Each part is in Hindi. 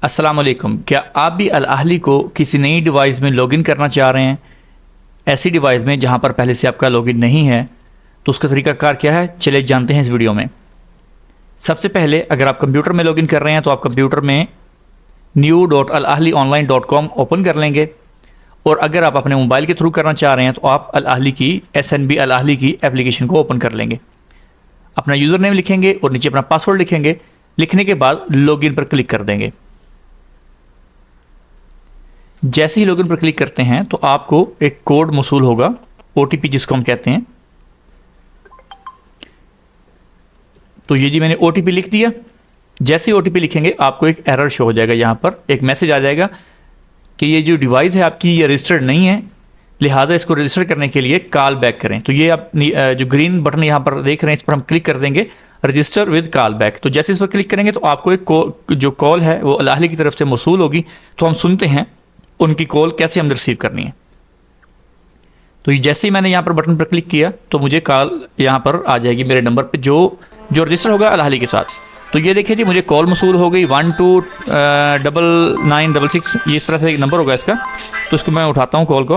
अस्सलाम वालेकुम। क्या आप भी अल अहली को किसी नई डिवाइस में लॉगिन करना चाह रहे हैं, ऐसी डिवाइस में जहां पर पहले से आपका लॉगिन नहीं है? तो उसका तरीकाकार क्या है, चलिए जानते हैं इस वीडियो में। सबसे पहले अगर आप कंप्यूटर में लॉगिन कर रहे हैं तो आप कंप्यूटर में new.alahlionline.com ओपन कर लेंगे, और अगर आप अपने मोबाइल के थ्रू करना चाह रहे हैं तो आप अल अहली की SNB अल अहली की एप्लीकेशन को ओपन कर लेंगे। अपना यूज़र नेम लिखेंगे और नीचे अपना पासवर्ड लिखेंगे। लिखने के बाद लॉगिन पर क्लिक कर देंगे। जैसे ही लॉगिन पर क्लिक करते हैं तो आपको एक कोड मौसूल होगा, OTP जिसको हम कहते हैं। तो ये जी मैंने OTP लिख दिया। जैसे ही OTP लिखेंगे आपको एक एरर शो हो जाएगा, यहाँ पर एक मैसेज आ जाएगा कि ये जो डिवाइस है आपकी ये रजिस्टर्ड नहीं है, लिहाजा इसको रजिस्टर करने के लिए कॉल बैक करें। तो ये आप जो ग्रीन बटन यहाँ पर देख रहे हैं इस पर हम क्लिक कर देंगे, रजिस्टर विद कॉल बैक। तो जैसे इस पर क्लिक करेंगे तो आपको एक जो कॉल है वो अल अहली की तरफ से मौसूल होगी। तो हम सुनते हैं उनकी कॉल कैसे हम रिसीव करनी है। तो जैसे ही मैंने यहाँ पर बटन पर क्लिक किया तो मुझे कॉल यहाँ पर आ जाएगी मेरे नंबर पे जो रजिस्टर होगा अल अहली के साथ। तो ये देखिए जी, मुझे कॉल मौसूल हो गई 129966, ये इस तरह से एक नंबर होगा इसका। तो इसको मैं उठाता हूँ कॉल को।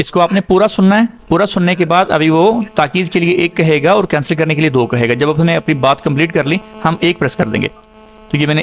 इसको आपने पूरा सुनना है। पूरा सुनने के बाद अभी वो ताकीद के लिए 1 कहेगा और कैंसिल करने के लिए 2 कहेगा। जब आपने अपनी बात कंप्लीट कर ली हम 1 प्रेस कर देंगे। तो ये मैंने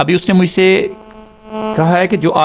अभी उसने मुझसे कहा है कि जो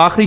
आखिरी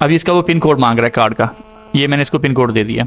अभी इसका वो पिन कोड मांग रहा है कार्ड का, ये मैंने इसको पिन कोड दे दिया।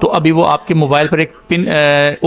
तो अभी वो आपके मोबाइल पर एक पिन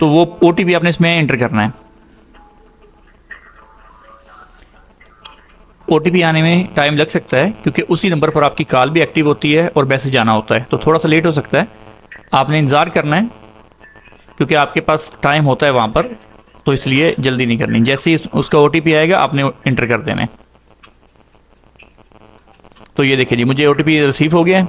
तो वो OTP आपने इसमें एंटर करना है। OTP आने में टाइम लग सकता है क्योंकि उसी नंबर पर आपकी कॉल भी एक्टिव होती है और मैसेज आना होता है, तो थोड़ा सा लेट हो सकता है। आपने इंतज़ार करना है क्योंकि आपके पास टाइम होता है वहाँ पर, तो इसलिए जल्दी नहीं करनी। जैसे ही उसका OTP आएगा आपने इंटर कर देना है। तो ये देखिए जी, मुझे OTP रिसीव हो गया है।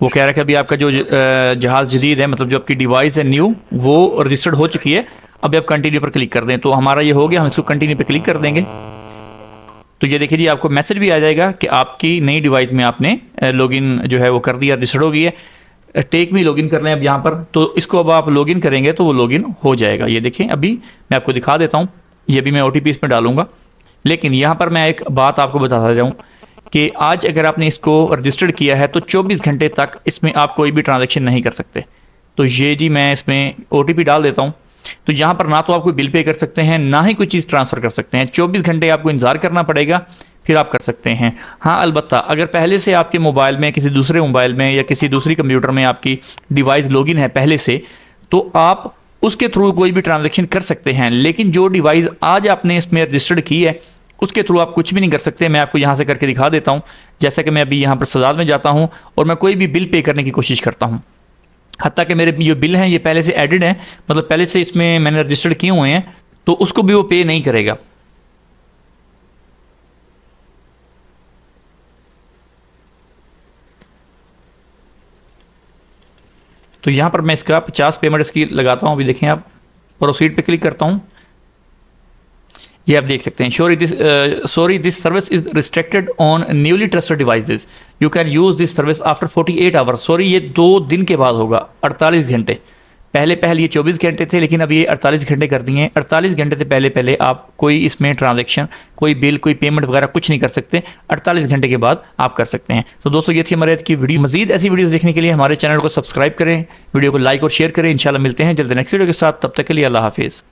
वो कह रहा है कि अभी आपका जो जहाज़ जदीद है, मतलब जो आपकी डिवाइस है न्यू, वो रजिस्टर्ड हो चुकी है। अभी आप कंटिन्यू पर क्लिक कर दें। तो हमारा ये हो गया, हम इसको कंटिन्यू पर क्लिक कर देंगे। तो ये देखिए जी, आपको मैसेज भी आ जाएगा कि आपकी नई डिवाइस में आपने लॉगिन जो है वो कर दिया, रजिस्टर्ड हो गई है। टेक भी लॉगिन कर लें अब यहाँ पर। तो इसको अब आप लॉगिन करेंगे तो वो लॉगिन हो जाएगा। ये देखें, अभी मैं आपको दिखा देता हूँ। ये भी मैं OTP इसमें डालूंगा, लेकिन यहाँ पर मैं एक बात आपको बताता जाऊँ कि आज अगर आपने इसको रजिस्टर्ड किया है तो 24 घंटे तक इसमें आप कोई भी ट्रांजैक्शन नहीं कर सकते। तो ये जी मैं इसमें OTP डाल देता हूँ। तो यहाँ पर ना तो आप कोई बिल पे कर सकते हैं, ना ही कोई चीज़ ट्रांसफ़र कर सकते हैं। 24 घंटे आपको इंतज़ार करना पड़ेगा, फिर आप कर सकते हैं। हाँ, अलबत्ता अगर पहले से आपके मोबाइल में, किसी दूसरे मोबाइल में या किसी दूसरी कंप्यूटर में आपकी डिवाइस लॉगिन है पहले से, तो आप उसके थ्रू कोई भी ट्रांजैक्शन कर सकते हैं। लेकिन जो डिवाइस आज आपने इसमें रजिस्टर्ड की है उसके थ्रू आप कुछ भी नहीं कर सकते। मैं आपको यहाँ से करके दिखा देता हूँ। जैसा कि मैं अभी यहाँ पर सजाद में जाता हूँ और मैं कोई भी बिल पे करने की कोशिश करता हूँ, हत्ता कि मेरे जो बिल हैं ये पहले से एडिड हैं, मतलब पहले से इसमें मैंने रजिस्टर्ड किए हुए हैं, तो उसको भी वो पे नहीं करेगा। तो यहाँ पर मैं इसका 50 पेमेंट इसकी लगाता हूँ। अभी देखें आप, प्रोसीड पे क्लिक करता हूँ। ये आप देख सकते हैं, sorry this service is restricted on newly trusted devices, you can use this service after 48 hours. Sorry, ये 2 दिन के बाद होगा, 48 घंटे। पहले ये 24 घंटे थे, लेकिन अब ये 48 घंटे कर दिए हैं। 48 घंटे से पहले आप कोई इसमें ट्रांजैक्शन, कोई बिल, कोई पेमेंट वगैरह कुछ नहीं कर सकते। 48 घंटे के बाद आप कर सकते हैं। तो दोस्तों, ये थी हमारे आज की वीडियो। मजीद ऐसी वीडियोस देखने के लिए हमारे चैनल को सब्सक्राइब करें, वीडियो को लाइक और शेयर करें। इंशाल्लाह मिलते हैं जल्द नेक्स्ट वीडियो के साथ। तब तक के लिए अल्लाह हाफिज़।